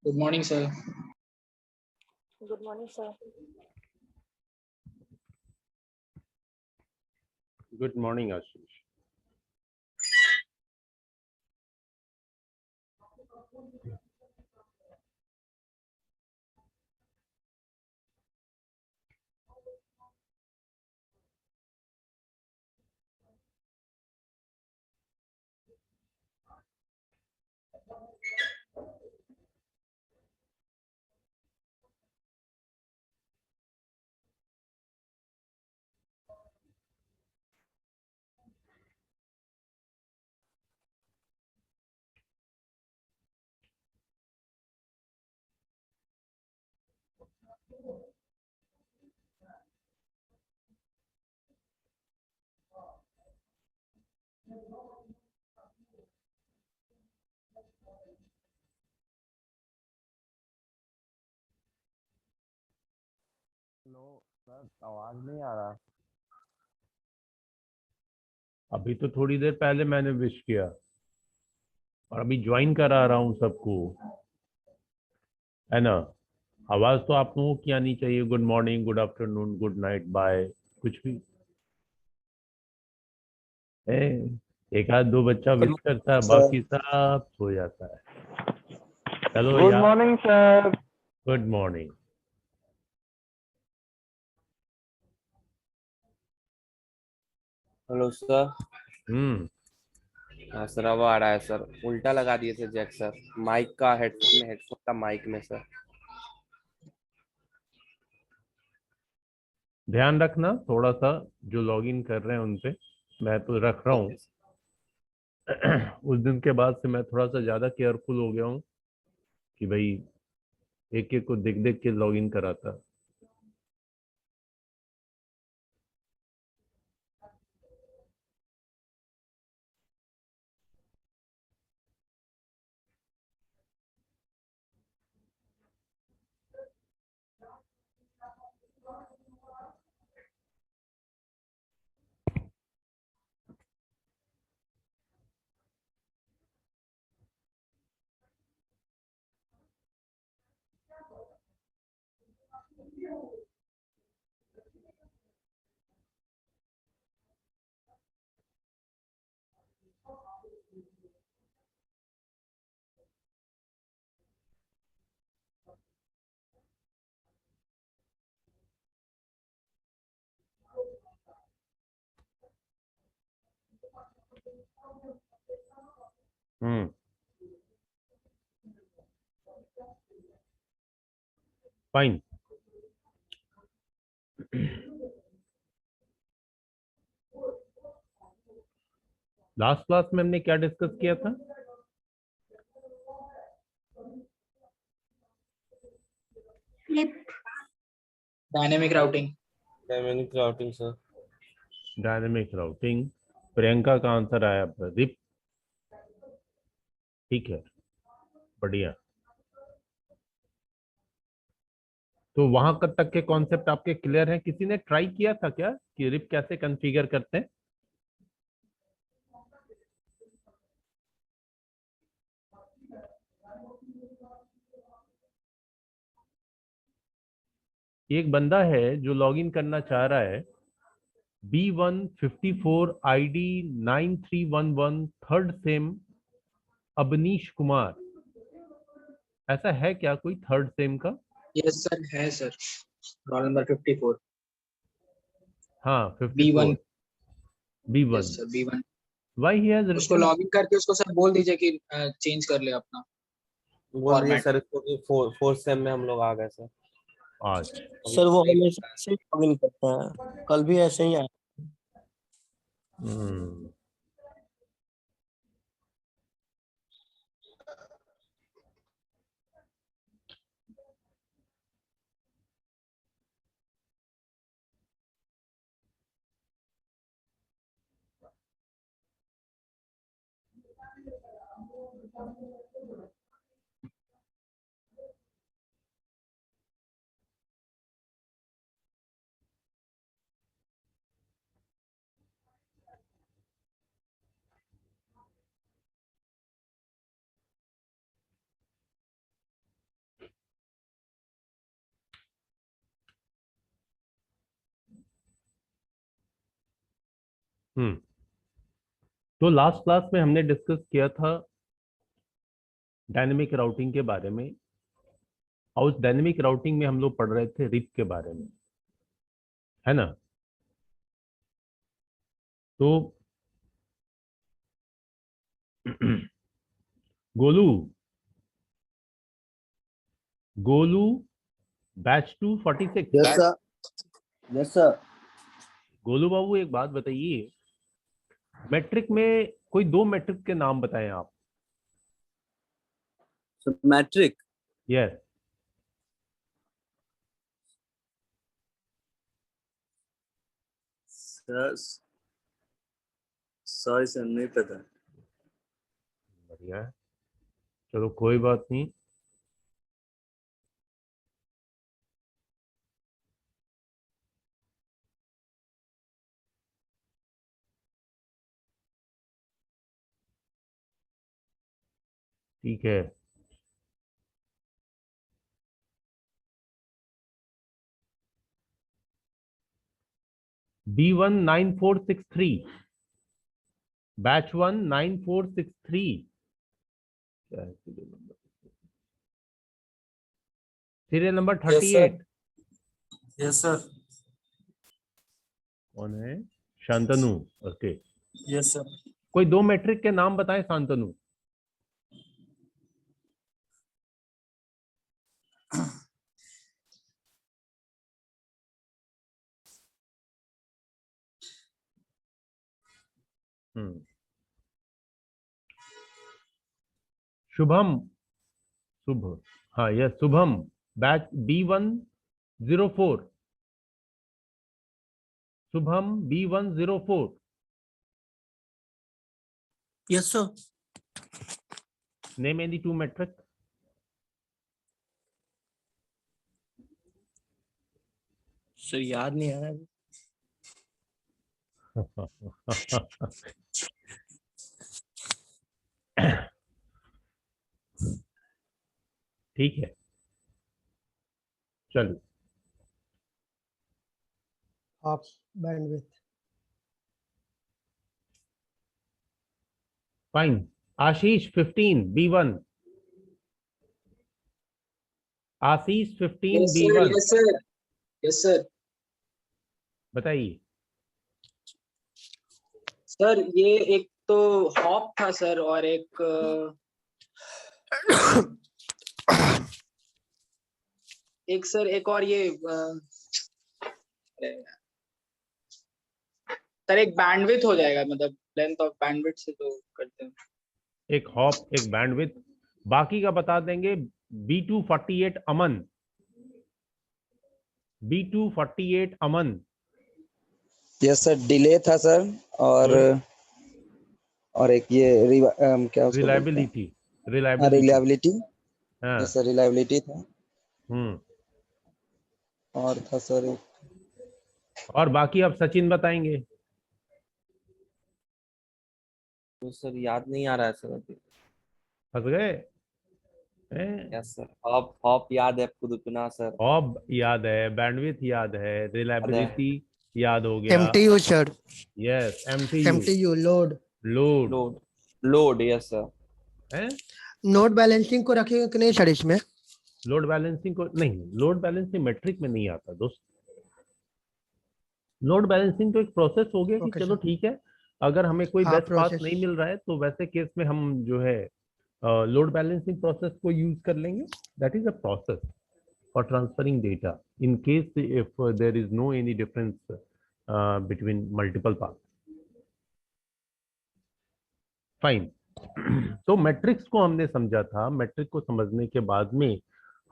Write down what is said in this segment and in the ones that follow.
Good morning, sir. Good morning, sir. Good morning, Ashish. No sir, आवाज नहीं आ रहा। अभी तो थोड़ी देर पहले मैंने विश किया और अभी ज्वाइन करा रहा हूँ सबको, है ना। आवाज तो आप लोगों की आनी चाहिए। Good morning, good afternoon, good night, bye, कुछ भी। ए, एक आध दो बच्चा विश करता है, बाकी सब सो जाता है। चलो गुड यार, morning sir. Good morning. Hello sir. हम्म। हाँ सर, अब आ रहा है सर। उल्टा लगा दिए थे जैक सर, माइक का हेडफोन का माइक में सर। ध्यान रखना थोड़ा सा, जो लॉगिन कर रहे हैं उन पे। मैं तो रख रहा हूँ। Okay sir. उस दिन के बाद से मैं थोड़ा सा ज्यादा केयरफुल हो गया हूँ कि भाई एक एक को देख देख के लॉगिन कराता। हम्म, फाइन। लास्ट क्लास में हमने क्या डिस्कस किया था? Dynamic routing. Dynamic routing sir. Dynamic routing. Priyanka का आंसर आया रिप। ठीक है, बढ़िया। तो वहां तक के कॉन्सेप्ट आपके क्लियर हैं? किसी ने ट्राई किया था क्या कि रिप कैसे कॉन्फ़िगर करते हैं? एक बंदा है जो लॉगिन करना चाह रहा है, B154 ID 9311 third sem, Abnish Kumar. ऐसा है क्या कोई थर्ड सेम का? Yes, sir. है sir. Roll number 54. हाँ, B1. 54 B1। Yes, sir. B1. Why he has उसको written? लॉगिन करके उसको सर बोल दीजिए कि चेंज कर ले अपना बोल दिए फॉर्मेट। सर इसको कि फोर्थ सेम में हम लोग आ गए सर। आज सर वो हमेशा ऐसे ही लॉगिन करता है, कल भी ऐसे ही आया। हम्म, हम्म। तो लास्ट क्लास में हमने डिस्कस किया था डायनेमिक राउटिंग के बारे में, और उस डायनेमिक राउटिंग में हम लोग पढ़ रहे थे रिप के बारे में, है ना। तो Golu, Golu, batch 246। Yes sir. Yes sir. Golu बाबू एक बात बताइए, मैट्रिक में कोई दो मैट्रिक के नाम बताएं आप। Matric. Yes. Sir sorry sir, नहीं पता। बढ़िया है, चलो कोई बात नहीं। ठीक है, B19463, बैच 19463। क्या है सीरियल नंबर 38? Yes sir. कौन है? शांतनु। Okay, yes sir. कोई दो मैट्रिक के नाम बताएं शांतनु। शुभम, शुभ, हाँ yes Shubham, batch B104, Shubham B104। Yes sir. Name any two matric. Sir याद नहीं आ रहा। ठीक है, चलो। half bandwidth. Fine. Ashish 15 B1, Ashish 15 yes sir, B1, yes sir, yes sir. बताइए। सर ये एक तो हॉप था सर, और एक एक सर, एक और ये सर एक बैंडविड्थ हो जाएगा, मतलब लेंथ ऑफ बैंडविड्थ से तो करते हैं। एक हॉप, एक बैंडविड्थ, बाकी का बता देंगे। B248 अमन, B248 अमन। यस सर, डिले था सर। और एक ये क्या उसको बोलते हैं? Reliability, reliability. रिलायबिलिटी। हाँ, यस सर, रिलायबिलिटी था। हम्म। और था सर एक, और बाकी अब सचिन बताएंगे। तो सर याद नहीं आ रहा है सर अभी। फंस गए हैं? यस सर, हॉप हॉप याद है, पुदुपना सर हॉब याद है, बैंडविड्थ याद है, याद है। रिलायबिलिटी याद हो गया। MTU sir. Yes, MTU, MTU load. Load load, load yes sir. है। नोड बैलेंसिंग को रखेंगे कि नहीं सर इसमें? लोड बैलेंसिंग को नहीं, लोड बैलेंसिंग मैट्रिक में नहीं आता दोस्त। लोड बैलेंसिंग तो एक प्रोसेस हो गया कि Okay, चलो sir. ठीक है, अगर हमें कोई हाँ, बेस्ट पाथ process. नहीं मिल रहा है तो वैसे केस में हम जो है लोड बैलेंसिंग प्रोसेस को यूज कर लेंगे। That is a process for transferring data in case if there is no any difference between multiple path. Fine. तो मैट्रिक्स को हमने समझा था, मैट्रिक को समझने के बाद में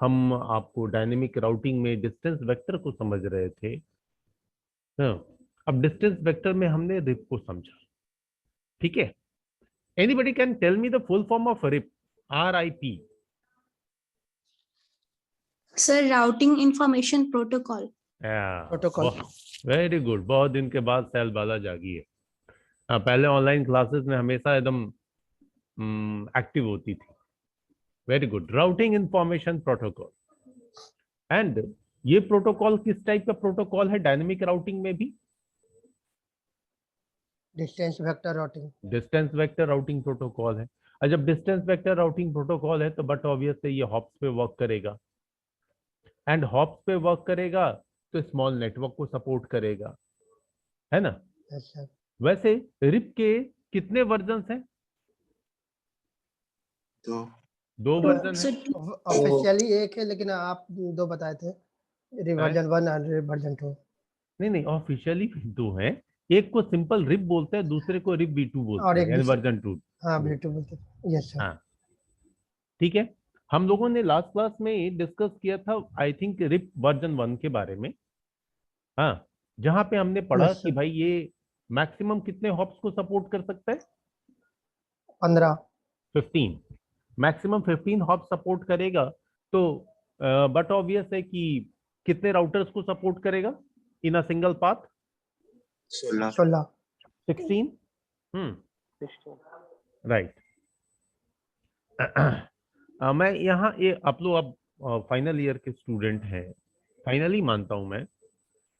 हम आपको डायनेमिक राउटिंग में डिस्टेंस वेक्टर को समझ रहे थे। अब डिस्टेंस वेक्टर में हमने रिप को समझा, ठीक है। Anybody can tell me the full form of RIP? RIP। Sir routing information protocol. Protocol. Very good, बहुत दिन के बाद सैल बाला जागी है। पहले ऑनलाइन क्लासेस में हमेशा एकदम एक्टिव होती थी। Very good, routing information protocol. And ये प्रोटोकॉल किस टाइप का प्रोटोकॉल है? डायनेमिक राउटिंग में भी distance vector routing. Distance vector routing protocol है। और जब डिस्टेंस वेक्टर राउटिंग प्रोटोकॉल है तो बट ऑब्वियस है ये हॉप्स पे वर्क करेगा, एंड हॉप्स पे वर्क करेगा तो स्मॉल नेटवर्क को सपोर्ट करेगा, है ना। अच्छा, वैसे रिप के कितने वर्जन्स हैं? दो वर्जन है। सर ऑफिशियली एक है, लेकिन आप दो बताए थे, रिवर्जन 1 और रिवर्जन 2। नहीं, ऑफिशियली दो हैं। एक को सिंपल रिप बोलते हैं, दूसरे को रिप V2 और बोलते एक हैं, यानी वर्जन 2। हाँ, V2 बोलते हैं। Yes sir. हाँ, ठीक है। हम लोगों ने लास्ट क्लास में डिस्कस किया था आई थिंक रिप वर्जन 1 के बारे में। हाँ, जहां पे हमने पढ़ा Yes, कि sir. भाई ये मैक्सिमम कितने हॉप्स को सपोर्ट कर सकता है? 15। 15। मैक्सिमम 15 हॉप सपोर्ट करेगा। तो बट ऑब्वियस है कि कितने राउटर्स को सपोर्ट करेगा इन अ सिंगल पाथ? 16। 16। राइट। मैं यहाँ ये आप लोग अब फाइनल ईयर के स्टूडेंट हैं, फाइनली मानता हूं मैं,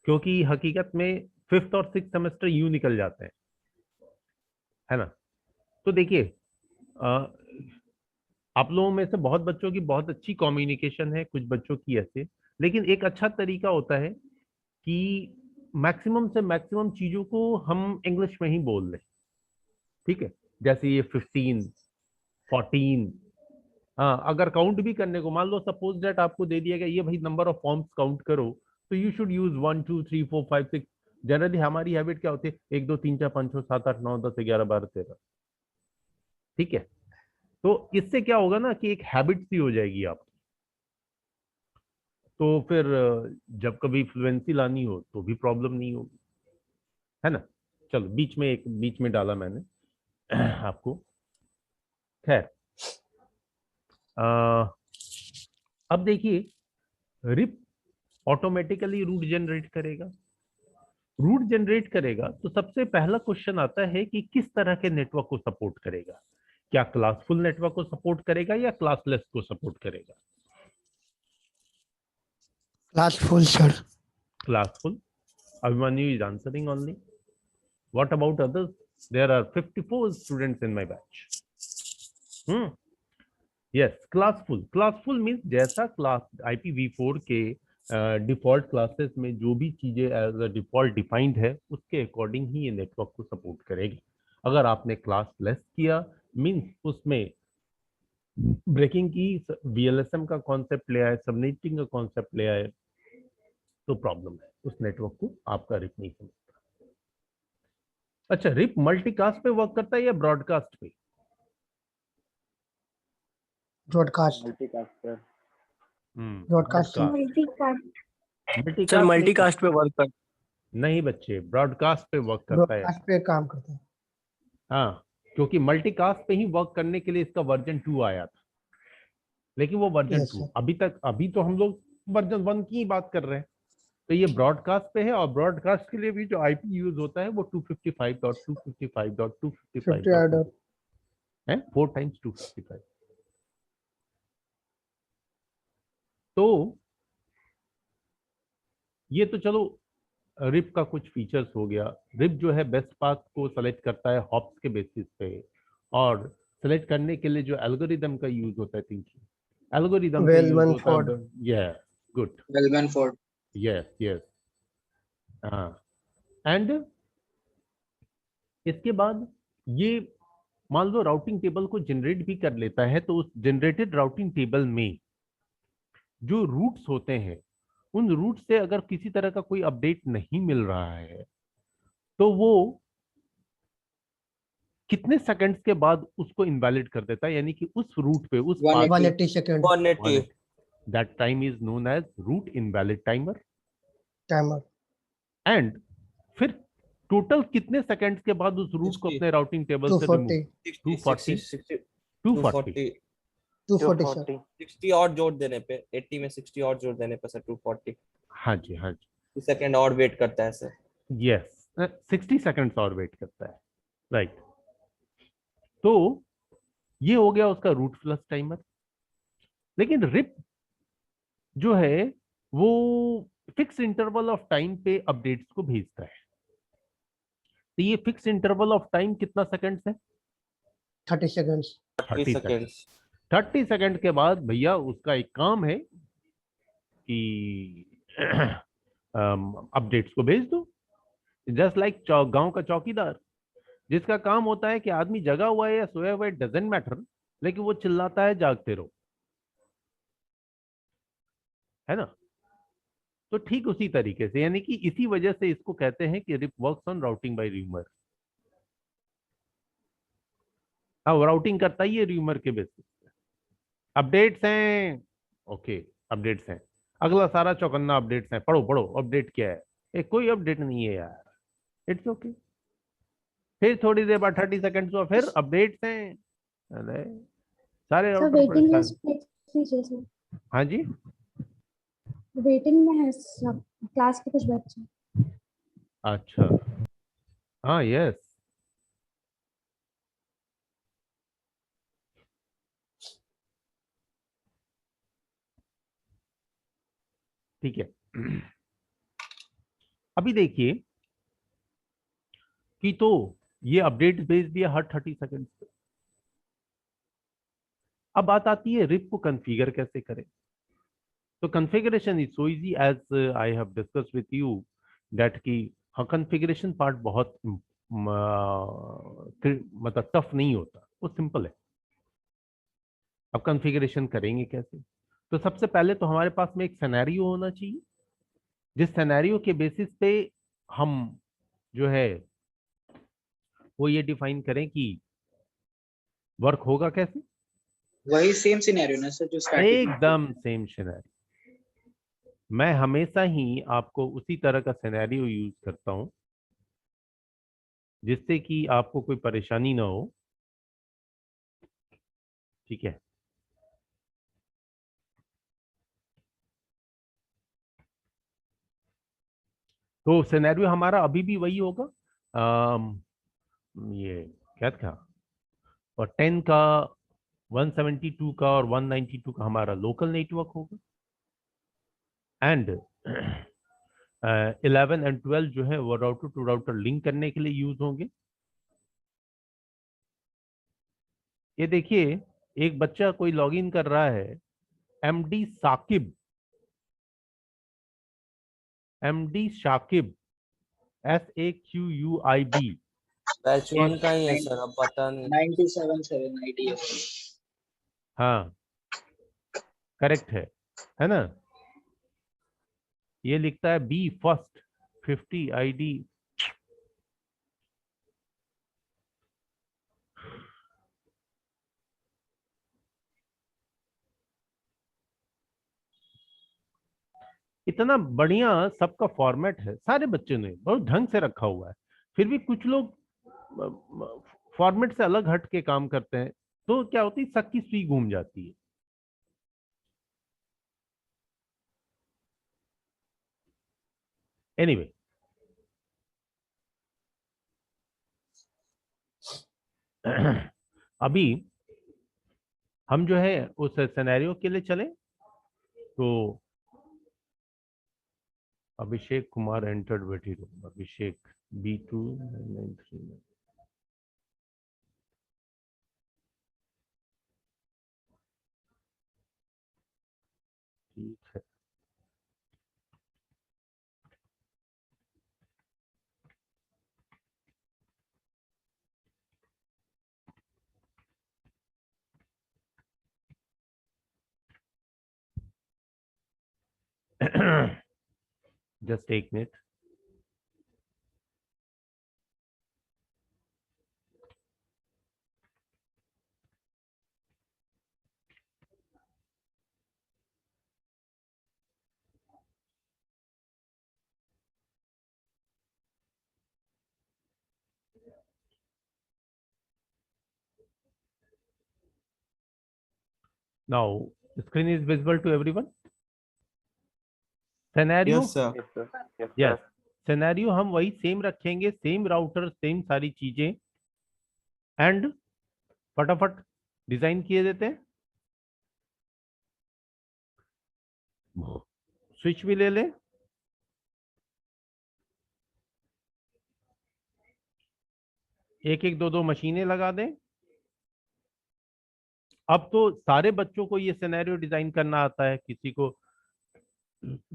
क्योंकि हकीकत में 5th और 6th सेमेस्टर यूं निकल जाते हैं, है ना। तो देखिए, आप लोगों में से बहुत बच्चों की बहुत अच्छी कम्युनिकेशन है, कुछ बच्चों की ऐसे, लेकिन एक अच्छा तरीका होता है कि मैक्सिमम से मैक्सिमम चीजों को हम इंग्लिश में ही बोल लें, ठीक है। जैसे ये 15, 14। हाँ, अगर काउंट भी करने को, मान लो सपोज दैट आपको दे दिया गया ये भाई नंबर ऑफ फॉर्म्स काउंट करो, तो यू शुड यूज 1 2 3 4 5 6। जनरली हमारी हैबिट क्या होती है? 1 2 3 4 5 6 7 8 9 10 11 12 13, ठीक है। तो इससे क्या होगा ना कि एक हैबिट सी हो जाएगी आपकी। तो फिर जब कभी फ्लुएंसी लानी हो तो भी प्रॉब्लम नहीं होगी, है ना। चलो, बीच में डाला मैंने आपको। खैर, अब देखिए, रिप ऑटोमेटिकली रूट जनरेट करेगा। रूट जनरेट करेगा तो सबसे पहला क्वेश्चन आता है कि किस तरह के नेटवर्क को सपोर्ट करेगा? क्या क्लासफुल नेटवर्क को सपोर्ट करेगा या क्लासलेस को सपोर्ट करेगा? Classful sir. Classful. Abhimanyu is answering only. What about others? There are 54 students in my batch. Yes, classful. Classful means जैसा क्लास IPv4 के डिफॉल्ट क्लासेस में जो भी चीजें एज अ डिफॉल्ट डिफाइंड है उसके अकॉर्डिंग ही ये नेटवर्क को सपोर्ट करेगी। अगर आपने क्लास लेस किया मींस उसमें ब्रेकिंग की, VLSM का कॉन्सेप्ट ले आए, सबनेटिंग का कॉन्सेप्ट ले आए, तो प्रॉब्लम है, उस नेटवर्क को आपका रिप नहीं समझता। अच्छा, रिप मल्टीकास्ट पे वर्क करता है या ब्रॉडकास्ट पे? ब्रॉडकास्ट। ब्रॉडकास्ट। सर मल्टीकास्ट पे वर्क कर। नहीं बच्चे, ब्रॉडकास्ट पे वर्क करता है। ब्रॉडकास्ट पे काम करता है। हाँ, क्योंकि मल्टीकास्ट पे ही वर्क करने के लिए इसका वर्जन 2 आया था, लेकिन वो वर्जन 2 अभी तो हम लोग वर्जन 1 की ही बात कर रहे हैं। तो ये ब्रॉडकास्ट पे है, और ब्रॉडकास्ट के लिए भी जो IP यूज होता है वो 255.255.255 है, 4 times 255। तो ये तो चलो रिप का कुछ फीचर्स हो गया। रिप जो है बेस्ट पाथ को सेलेक्ट करता है हॉप्स के बेसिस पे, और सेलेक्ट करने के लिए जो एल्गोरिदम का यूज होता है, एल्गोरिदम का यूज होता है। या गुड, Wellman-Ford। यस। हाँ, एंड इसके बाद ये मान लो राउटिंग टेबल को जनरेट भी कर लेता है, तो उस जनरेटेड राउटिंग टेबल में जो रूट्स होते हैं, उन रूट से अगर किसी तरह का कोई अपडेट नहीं मिल रहा है तो वो कितने सेकंड्स के बाद उसको इनवैलिड कर देता है, यानी कि उस रूट पे उस 180 second 180. That time is known as route invalid timer. Timer. And फिर टोटल कितने सेकंड्स के बाद उस रूट को 60. अपने राउटिंग टेबल से रिमूव 240 240 240 सर। 60 और जोड़ देने पे 80 में 60 और जोड़ देने पे सर 240 हाँ जी, हाँ जी, सेकंड और वेट करता है सर। यस 60 सेकंड्स और वेट करता है, राइट। तो ये हो गया उसका रूट प्लस टाइमर। लेकिन रिप जो है वो फिक्स इंटरवल ऑफ टाइम पे अपडेट्स को भेजता है। तो ये फिक्स इंटरवल ऑफ टाइम कितना सेकंड्स है? 30 सेकेंड्स। 30 सेकंड। सेकंड्स 30 सेकंड के बाद भैया उसका एक काम है कि अपडेट्स को भेज दो। जस्ट लाइक गांव का चौकीदार, जिसका काम होता है कि आदमी जगा हुआ है या सोया हुआ है डजेंट मैटर, लेकिन वो चिल्लाता है जागते रहो, है ना। तो ठीक उसी तरीके से, यानी कि इसी वजह से इसको कहते हैं कि RIP works on routing by rumour. अब राउटिंग करता ही है र्यूमर के बेसिस पे। अपडेट्स हैं, ओके अपडेट्स हैं, अगला सारा चौकन्ना अपडेट्स हैं, पढ़ो पढ़ो अपडेट क्या है। कोई अपडेट नहीं है यार, इट्स ओके। फिर थोड़ी देर बाद 30 सेकंड्स हुआ, फिर अपडेट्स हैं, अरे सारे सर राउटर वेटिंग परेशान। में हाँ जी, वेटिंग में है सब क्लास के कुछ बच्चे। अच्छा, हाँ यस। ठीक है, अभी देखिए कि तो ये अपडेट भेज दिया हर 30 सेकंड पे। अब बात आती है रिप को कॉन्फ़िगर कैसे करें। तो configuration is so easy as I have discussed with you that कि हाँ कॉन्फ़िगरेशन पार्ट बहुत मतलब टफ नहीं होता, वो सिंपल है। अब कॉन्फ़िगरेशन करेंगे कैसे? तो सबसे पहले तो हमारे पास में एक सिनेरियो होना चाहिए, जिस सिनेरियो के बेसिस पे हम जो है वो ये डिफाइन करें कि वर्क होगा कैसे। वही सेम सिनेरियो ना सर जो स्टैटिक में एकदम सेम सिनेरियो। मैं हमेशा ही आपको उसी तरह का सिनेरियो यूज करता हूं जिससे कि आपको कोई परेशानी ना हो, ठीक है। तो सिनेरियो हमारा अभी भी वही होगा। ये क्या था, और 10 का 172 का और 192 का हमारा लोकल नेटवर्क होगा, एंड 11 एंड 12 जो है वो राउटर टू राउटर लिंक करने के लिए यूज होंगे। ये देखिए एक बच्चा कोई लॉगिन कर रहा है, MD Saqib, MD Shakib, SAQUIB। Batch 1 का ही है सर, अब पता नहीं। 977 आईडी है। हाँ करेक्ट है ना। ये लिखता है बी फर्स्ट 50 आईडी। इतना बढ़िया सबका फॉर्मेट है, सारे बच्चों ने बहुत ढंग से रखा हुआ है। फिर भी कुछ लोग फॉर्मेट से अलग हट के काम करते हैं, तो क्या होती है सबकी सुई घूम जाती है। एनीवे अभी हम जो है उस सिनेरियो के लिए चलें। तो Abhishek Kumar entered waiting room, अभिषेक B2 993। ठीक है, just एक minute. Now, screen is visible to everyone. Scenario? Yes, sir. Yes, sir. Yes, Yes. sir. Scenario हम वही सेम रखेंगे, सेम राउटर, सेम सारी चीजें, एंड फटाफट डिजाइन किए देते हैं। स्विच भी ले लें। एक एक दो दो मशीनें लगा दें। अब तो सारे बच्चों को ये सिनेरियो डिजाइन करना आता है, किसी को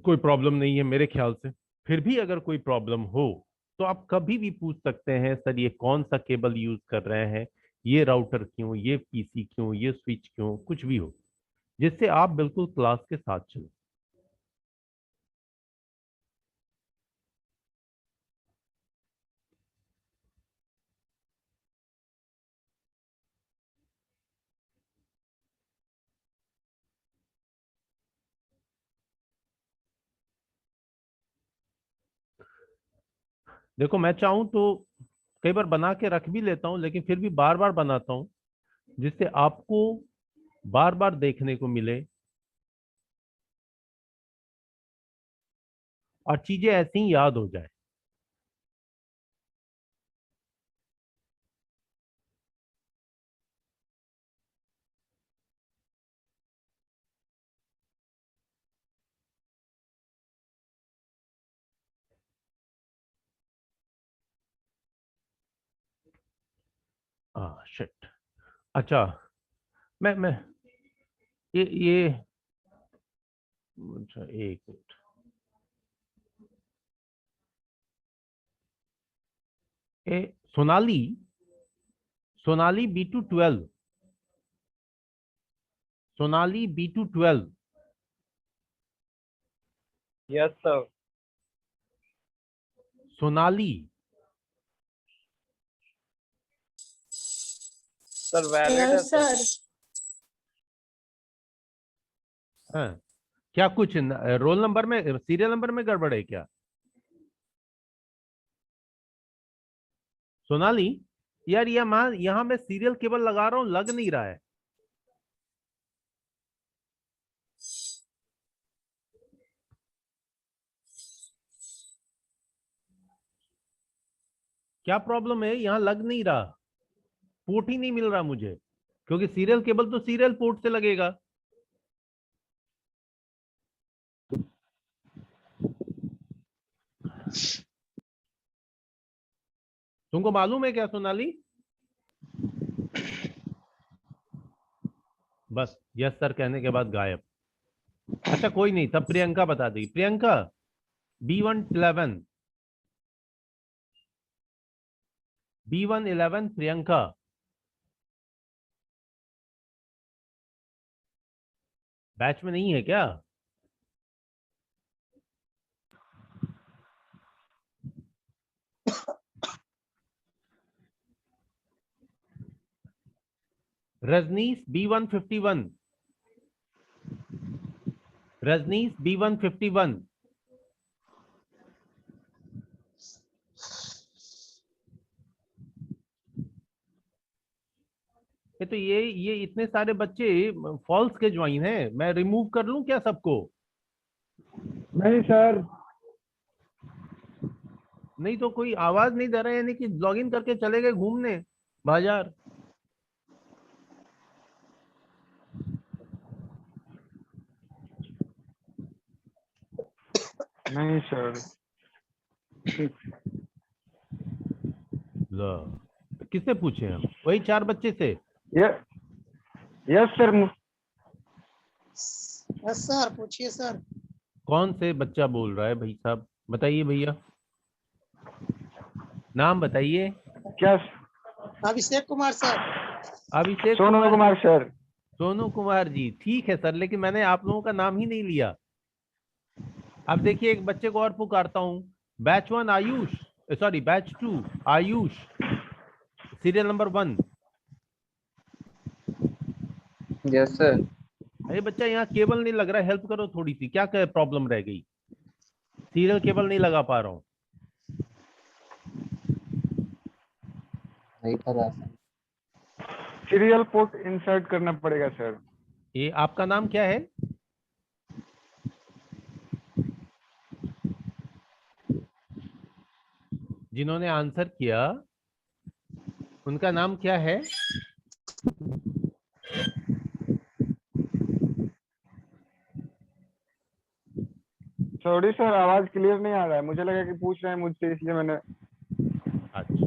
कोई प्रॉब्लम नहीं है मेरे ख्याल से। फिर भी अगर कोई प्रॉब्लम हो तो आप कभी भी पूछ सकते हैं, सर ये कौन सा केबल यूज कर रहे हैं, ये राउटर क्यों, ये पीसी क्यों, ये स्विच क्यों, कुछ भी हो, जिससे आप बिल्कुल क्लास के साथ चलें। देखो, मैं चाहूं तो कई बार बना के रख भी लेता हूं, लेकिन फिर भी बार बार बनाता हूं, जिससे आपको बार बार देखने को मिले और चीजें ऐसी ही याद हो जाए। शिट। अच्छा, मैं ये अच्छा, एक minute. Sonali, Sonali B212, Sonali B212। Yes, sir. Sonali, Sir, valid है Yes, sir. sir. हाँ, क्या कुछ रोल नंबर में, सीरियल नंबर में गड़बड़ है क्या? सोनाली, यार यहाँ मैं सीरियल केबल लगा रहा हूँ, लग नहीं रहा है। क्या प्रॉब्लम है? यहाँ लग नहीं रहा, पोर्ट ही नहीं मिल रहा मुझे, क्योंकि सीरियल केबल तो सीरियल पोर्ट से लगेगा। तुमको मालूम है क्या सोनाली? बस यस सर कहने के बाद गायब। अच्छा कोई नहीं, तब प्रियंका बता देगी। Priyanka B111, B111 Priyanka. Batch में नहीं है क्या? Rajneesh B151, Rajneesh B151। तो ये इतने सारे बच्चे फॉल्स के ज्वाइन हैं, मैं रिमूव कर लूं क्या सबको? नहीं सर। नहीं तो कोई आवाज नहीं दे रहा है, यानी कि लॉगिन करके चले गए घूमने बाजार। नहीं सर। लो, किससे पूछे हम? वही 4 बच्चे से। Yes sir. यस सर, पूछिए सर। कौन से बच्चा बोल रहा है भाई साहब? बताइए भैया, नाम बताइए। क्या? अभिषेक कुमार सर। अभिषेक सोनू कुमार सर। सोनू कुमार जी, ठीक है सर, लेकिन मैंने आप लोगों का नाम ही नहीं लिया। अब देखिए, एक बच्चे को और पुकारता हूं। Batch 1 Ayush, sorry batch 2 Ayush, serial number 1। Yes sir. अरे बच्चा, यहाँ केबल नहीं लग रहा है, हेल्प करो थोड़ी सी। क्या प्रॉब्लम रह गई? सीरियल केबल नहीं लगा पा रहा हूँ। नहीं पता। सीरियल पोर्ट इंसर्ट करना पड़ेगा सर। ये आपका नाम क्या है? जिन्होंने आंसर किया उनका नाम क्या है? सॉरी सर, आवाज क्लियर नहीं आ रहा है, मुझे लगा कि पूछ रहे हैं मुझसे, इसलिए मैंने। अच्छा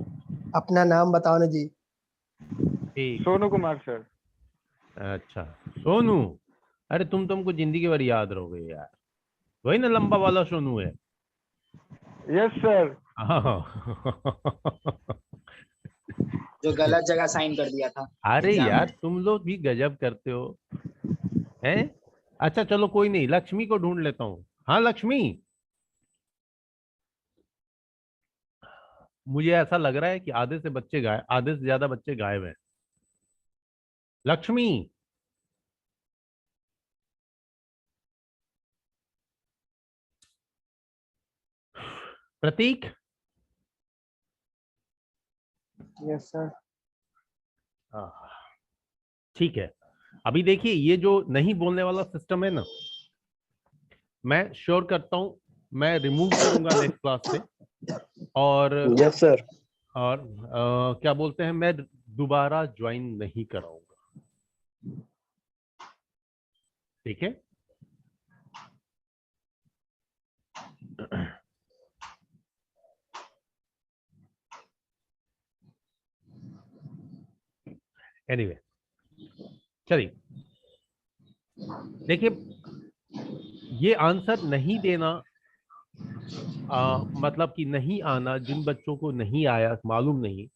अपना नाम बताओ ना जी। ठीक। सोनू कुमार सर। अच्छा सोनू, अरे तुमको जिंदगी भर याद रहोगे यार, वही ना लंबा वाला सोनू है। Yes sir. जो गलत जगह साइन कर दिया था अरे एग्जाम यार में। तुम लोग भी गजब करते हो हैं। अच्छा चलो कोई नहीं, लक्ष्मी को ढूंढ लेता हूँ। हाँ लक्ष्मी, मुझे ऐसा लग रहा है कि आधे से ज्यादा बच्चे गायब हैं। लक्ष्मी, प्रतीक। Yes sir. हाँ, ठीक है। अभी देखिए ये जो नहीं बोलने वाला सिस्टम है ना, मैं श्योर करता हूं मैं रिमूव करूंगा नेक्स्ट क्लास से। और यस सर। क्या बोलते हैं, मैं दोबारा ज्वाइन नहीं कराऊंगा। ठीक है। एनीवे चलिए, देखिए ये आंसर नहीं देना, मतलब कि नहीं आना, जिन बच्चों को नहीं आया मालूम नहीं,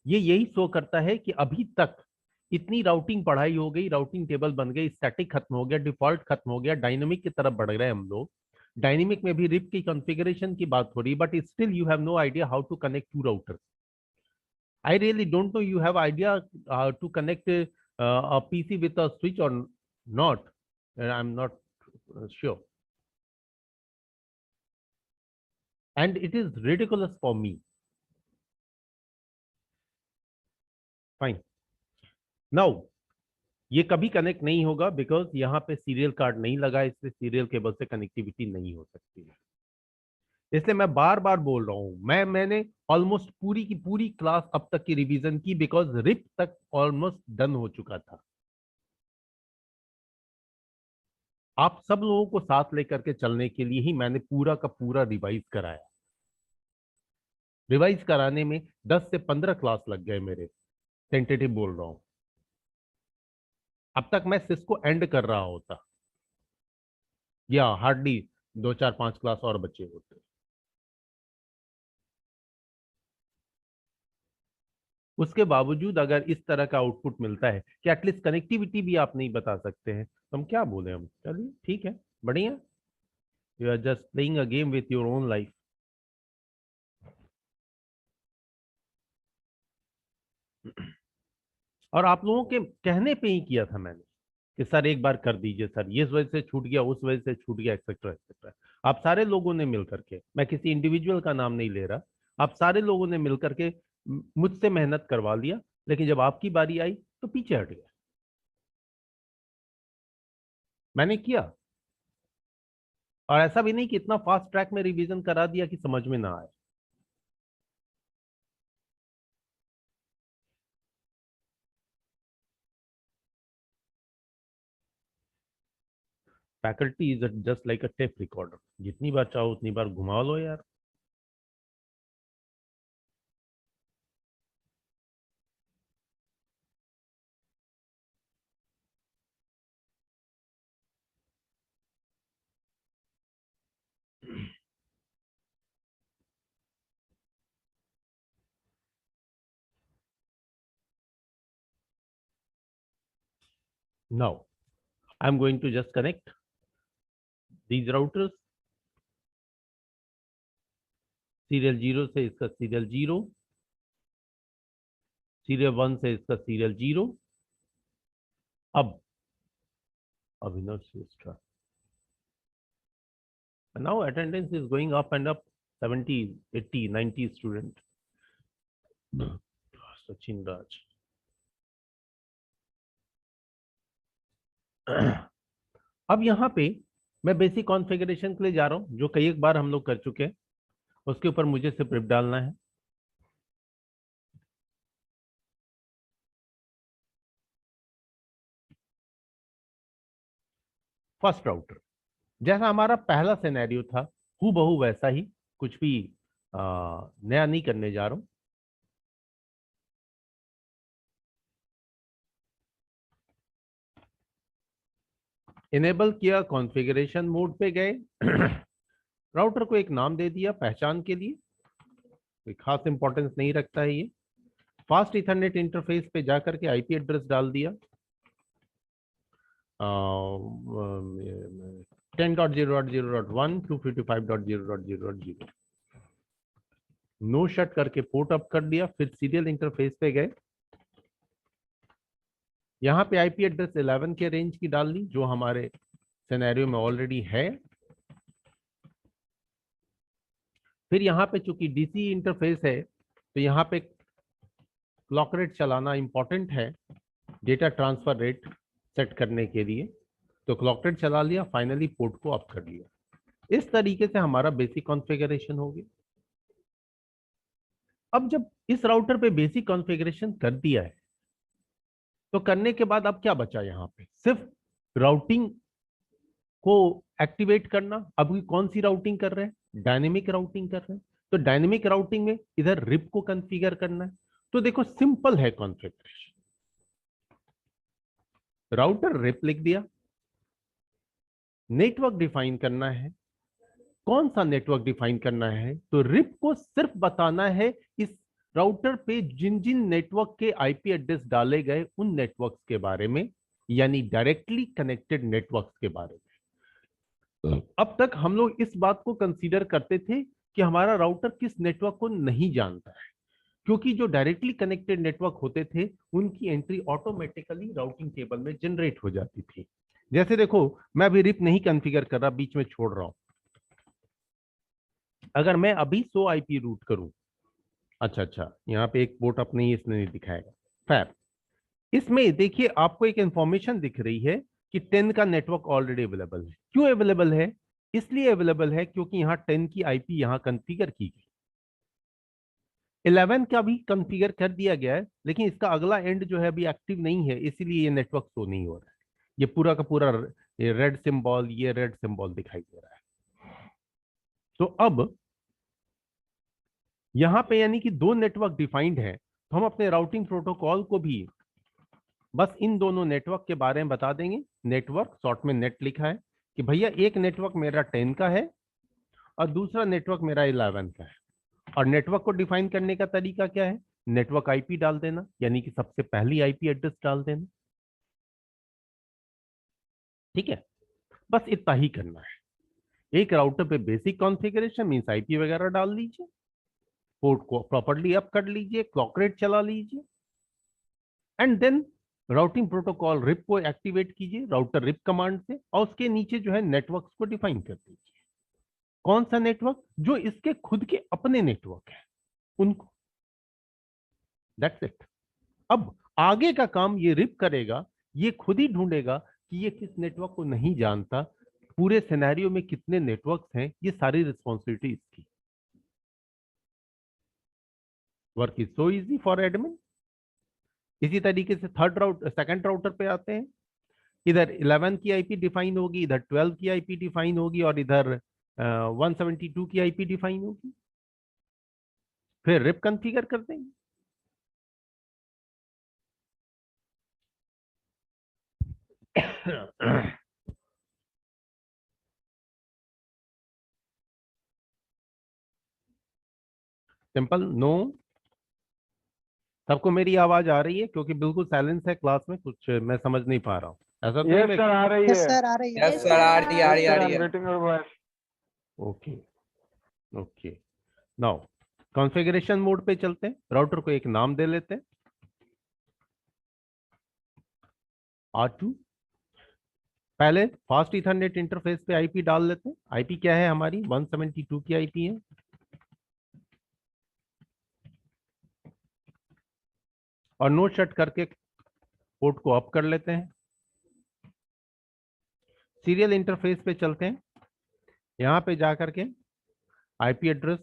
ये यही शो करता है कि अभी तक इतनी राउटिंग पढ़ाई हो गई, राउटिंग टेबल बन गई, स्टैटिक खत्म हो गया, डिफॉल्ट खत्म हो गया, डायनेमिक की तरफ बढ़ रहे हैं हम लोग। डायनेमिक में भी रिप की कॉन्फ़िगरेशन की बात हो रही, but still you have no idea how to connect to routers. I really don't know you have idea to connect a PC with a switch or not. I'm not sure. And it is ridiculous for me. Fine. Now, ये कभी connect नहीं होगा because यहाँ पे serial card नहीं लगा, इसलिए serial cable से कनेक्टिविटी नहीं हो सकती है। इसलिए मैं बार बार बोल रहा हूं, मैंने ऑलमोस्ट पूरी की पूरी क्लास अब तक की रिवीजन की, बिकॉज रिप तक ऑलमोस्ट डन हो चुका था। आप सब लोगों को साथ लेकर के चलने के लिए ही मैंने पूरा का पूरा रिवाइज कराया। रिवाइज कराने में 10 से 15 क्लास लग गए मेरे, टेंटेटिव बोल रहा हूं। अब तक मैं सिस्को एंड कर रहा होता या हार्डली 2 4 5 क्लास और बचे होते। उसके बावजूद अगर इस तरह का आउटपुट मिलता है कि एटलीस्ट कनेक्टिविटी भी आप नहीं बता सकते हैं, तो हम क्या बोले। हम चलिए ठीक है, बढ़िया। You are just playing a game with your own life. और आप लोगों के कहने पे ही किया था मैंने कि सर एक बार कर दीजिए सर, ये इस वजह से छूट गया, उस वजह से छूट गया, एक्सेट्रा एक्सेट्रा। आप सारे लोगों ने मिल करके, मैं किसी इंडिविजुअल का नाम नहीं ले रहा, आप सारे लोगों ने मिल करके मुझसे मेहनत करवा लिया, लेकिन जब आपकी बारी आई तो पीछे हट गया। मैंने किया, और ऐसा भी नहीं कि इतना फास्ट ट्रैक में रिवीजन करा दिया कि समझ में ना आए। Faculty is just like a tape recorder, जितनी बार चाहो उतनी बार घुमा लो यार। Now I am going to just connect these routers, serial 0 से इसका सीरियल 0, सीरियल 1 से इसका सीरियल 0। अब अभिनव श्रेष्ठा, now attendance is going up and up, 70 80 90 student। Sachin राज, अब यहाँ पे मैं बेसिक कॉन्फ़िगरेशन के लिए जा रहा हूँ, जो कई एक बार हम लोग कर चुके हैं। उसके ऊपर मुझे सिर्फ रिप डालना है। फर्स्ट राउटर, जैसा हमारा पहला सिनेरियो था, हूबहू वैसा ही, कुछ भी नया नहीं करने जा रहा हूं। इनेबल किया, कॉन्फ़िगरेशन मोड पे गए, राउटर को एक नाम दे दिया पहचान के लिए, कोई खास इंपॉर्टेंस नहीं रखता है ये। फास्ट इथरनेट इंटरफेस पे जाकर के आईपी एड्रेस डाल दिया 10.0.0.1 255.0.0.0। नो शट करके पोर्ट अप कर दिया, फिर सीरियल इंटरफेस पे गए, यहाँ पे आईपी एड्रेस 11 के रेंज की डाल दी, जो हमारे सिनेरियो में ऑलरेडी है। फिर यहाँ पे चूंकि डीसी इंटरफेस है, तो यहाँ पे क्लॉक रेट चलाना इंपॉर्टेंट है डेटा ट्रांसफर रेट सेट करने के लिए, तो क्लॉक रेट चला लिया, फाइनली पोर्ट को अप कर लिया। इस तरीके से हमारा बेसिक कॉन्फ़िगरेशन हो गया। अब जब इस राउटर पे बेसिक कॉन्फ़िगरेशन कर दिया है, तो करने के बाद अब क्या बचा? यहाँ पे सिर्फ राउटिंग को एक्टिवेट करना। अभी कौन सी राउटिंग कर रहे हैं? डायनेमिक राउटिंग कर रहे हैं। तो डायनेमिक राउटिंग में इधर रिप को कॉन्फ़िगर करना है। तो देखो सिंपल है कॉन्फ़िगरेशन, राउटर रिप लिख दिया, नेटवर्क डिफाइन करना है। कौन सा नेटवर्क डिफाइन करना है? तो रिप को सिर्फ बताना है इस राउटर पे जिन जिन नेटवर्क के आईपी एड्रेस डाले गए उन नेटवर्क्स के बारे में, यानी डायरेक्टली कनेक्टेड नेटवर्क्स के बारे में। अब तक हम लोग इस बात को कंसीडर करते थे कि हमारा राउटर किस नेटवर्क को नहीं जानता है, क्योंकि जो डायरेक्टली कनेक्टेड नेटवर्क होते थे उनकी एंट्री ऑटोमेटिकली राउटिंग टेबल में जनरेट हो जाती थी। जैसे देखो, मैं अभी रिप नहीं कॉन्फ़िगर कर रहा, बीच में छोड़ रहा हूं। अगर मैं अभी 100 आईपी रूट करूं, अच्छा, यहाँ पे एक पोर्ट अप नहीं, इसने नहीं दिखाएगा। खैर, इसमें देखिए आपको एक इंफॉर्मेशन दिख रही है कि 10 का नेटवर्क ऑलरेडी अवेलेबल है। क्यों अवेलेबल है? इसलिए अवेलेबल है क्योंकि यहाँ 10 की आईपी यहाँ कॉन्फ़िगर की गई। 11 का भी कॉन्फ़िगर कर दिया गया है, लेकिन इसका अगला एंड जो है अभी एक्टिव नहीं है, इसीलिए ये नेटवर्क शो नहीं हो रहा है। ये पूरा का पूरा ये रेड सिंबल, ये रेड सिंबल दिखाई दे रहा है। तो अब यहां पे यानी कि दो नेटवर्क डिफाइंड है, तो हम अपने राउटिंग प्रोटोकॉल को भी बस इन दोनों नेटवर्क के बारे में बता देंगे। नेटवर्क शॉर्ट में नेट लिखा है कि भैया एक नेटवर्क मेरा 10 का है और दूसरा नेटवर्क मेरा 11 का है। और नेटवर्क को डिफाइन करने का तरीका क्या है? नेटवर्क आईपी डाल देना, यानी कि सबसे पहली आईपी एड्रेस डाल देना। ठीक है, बस इतना ही करना है। एक राउटर पे बेसिक कॉन्फ़िगरेशन मींस आईपी वगैरह डाल लीजिए, पोर्ट को प्रॉपर्ली अप कर लीजिए, क्लॉक रेट चला लीजिए, and then routing protocol RIP को एक्टिवेट कीजिए राउटर रिप कमांड से, और उसके नीचे जो है नेटवर्क्स को डिफाइन कर दीजिए। कौन सा नेटवर्क? जो इसके खुद के अपने नेटवर्क है उनको। That's it. अब आगे का काम ये रिप करेगा, ये खुद ही ढूंढेगा कि ये किस नेटवर्क को नहीं जानता, पूरे सिनेरियो में कितने नेटवर्क्स हैं, ये सारी रिस्पॉन्सिबिलिटी इसकी। Work is so easy for admin. इसी तरीके से सेकंड राउटर पे आते हैं। इधर 11 की आईपी डिफाइन होगी, इधर 12 की आईपी डिफाइन होगी, और इधर 172 की आईपी डिफाइन होगी। फिर रिप कॉन्फ़िगर कर देंगे। सिंपल। नो, सबको मेरी आवाज आ रही है? क्योंकि बिल्कुल साइलेंस है क्लास में, कुछ मैं समझ नहीं पा रहा हूँ। ऐसा तो यस नहीं? सर, आ रही यस है। सर, आ रही है। यस सर, आ रही आ रही आ रही है। Waiting your voice. Okay okay, now configuration mode पे चलते हैं। राउटर को एक नाम दे लेते हैं, R2। पहले फास्ट इथरनेट इंटरफेस पे आईपी डाल लेते हैं। आईपी क्या है हमारी? 172 की आईपी है। और नो शट करके पोर्ट को अप कर लेते हैं। सीरियल इंटरफेस पे चलते हैं। यहाँ पे जा करके आईपी एड्रेस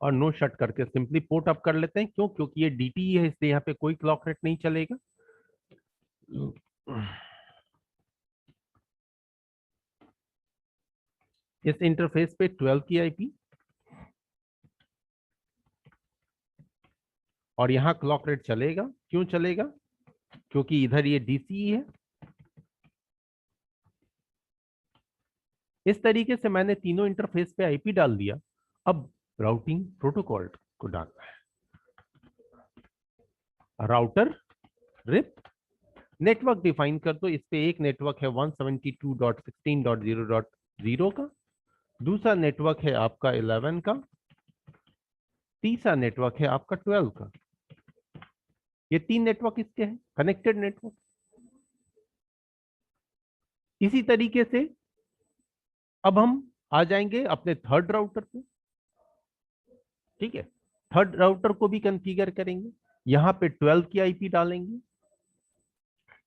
और नो शट करके सिंपली पोर्ट अप कर लेते हैं। क्यों? क्योंकि ये डीटी है, इसलिए यहाँ पे कोई क्लॉक रेट नहीं चलेगा। इस इंटरफेस पे 12 की आईपी और यहाँ क्लॉक रेट चलेगा। क्यों चलेगा? क्योंकि इधर ये डीसी है। इस तरीके से मैंने तीनों इंटरफेस पे आईपी डाल दिया। अब राउटिंग प्रोटोकॉल को डालना है। राउटर रिप नेटवर्क डिफाइन कर दो। इस पे एक नेटवर्क है 172.16.0.0 का, दूसरा नेटवर्क है आपका 11 का, तीसरा नेटवर्क है आपका 12 का। ये तीन नेटवर्क इसके हैं, कनेक्टेड नेटवर्क। इसी तरीके से अब हम आ जाएंगे अपने थर्ड राउटर पे। ठीक है, थर्ड राउटर को भी कॉन्फ़िगर करेंगे। यहाँ पे 12 की आईपी डालेंगे,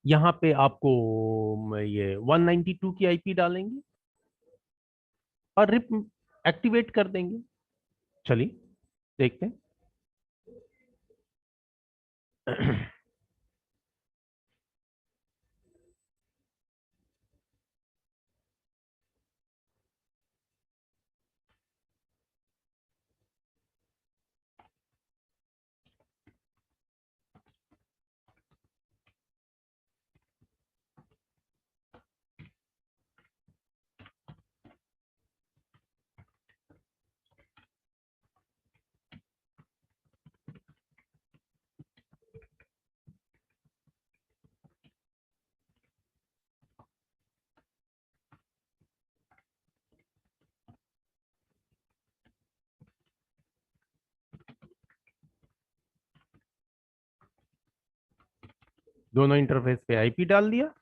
यहाँ पे आपको ये 192 की आईपी डालेंगे और रिप एक्टिवेट कर देंगे। चलिए देखते हैं। दोनों इंटरफेस पे आईपी डाल दिया।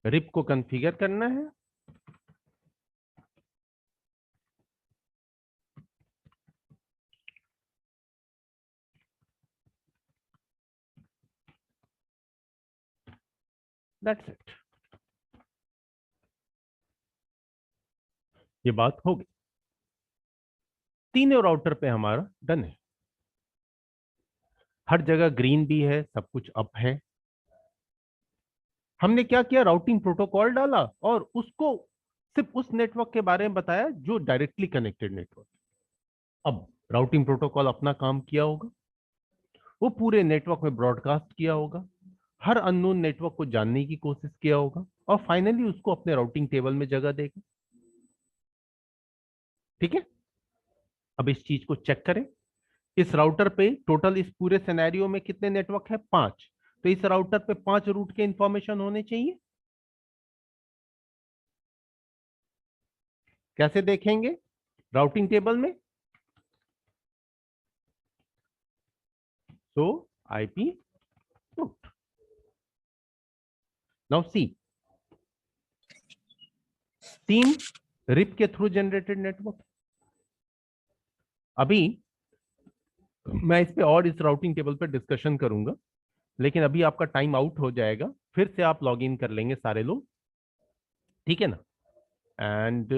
रिप को कॉन्फ़िगर करना है। That's it. ये बात हो गई। तीनों राउटर पे हमारा डन है। हर जगह ग्रीन भी है, सब कुछ अप है। हमने क्या किया? राउटिंग प्रोटोकॉल डाला और उसको सिर्फ उस नेटवर्क के बारे में बताया जो डायरेक्टली कनेक्टेड नेटवर्क। अब राउटिंग प्रोटोकॉल अपना काम किया होगा, वो पूरे नेटवर्क में ब्रॉडकास्ट किया होगा, हर अननोन नेटवर्क को जानने की कोशिश किया होगा और फाइनली उसको अपने राउटिंग टेबल में जगह देगा। ठीक है, अब इस चीज को चेक करें। इस राउटर पे टोटल इस पूरे सिनेरियो में कितने नेटवर्क है? 5। तो इस राउटर पे 5 रूट के इंफॉर्मेशन होने चाहिए। कैसे देखेंगे? राउटिंग टेबल में। So IP route. Now see, 3 RIP के थ्रू जनरेटेड नेटवर्क। अभी मैं इस पे और इस राउटिंग टेबल पे डिस्कशन करूंगा, लेकिन अभी आपका टाइम आउट हो जाएगा। फिर से आप लॉग इन कर लेंगे सारे लोग, ठीक है ना? एंड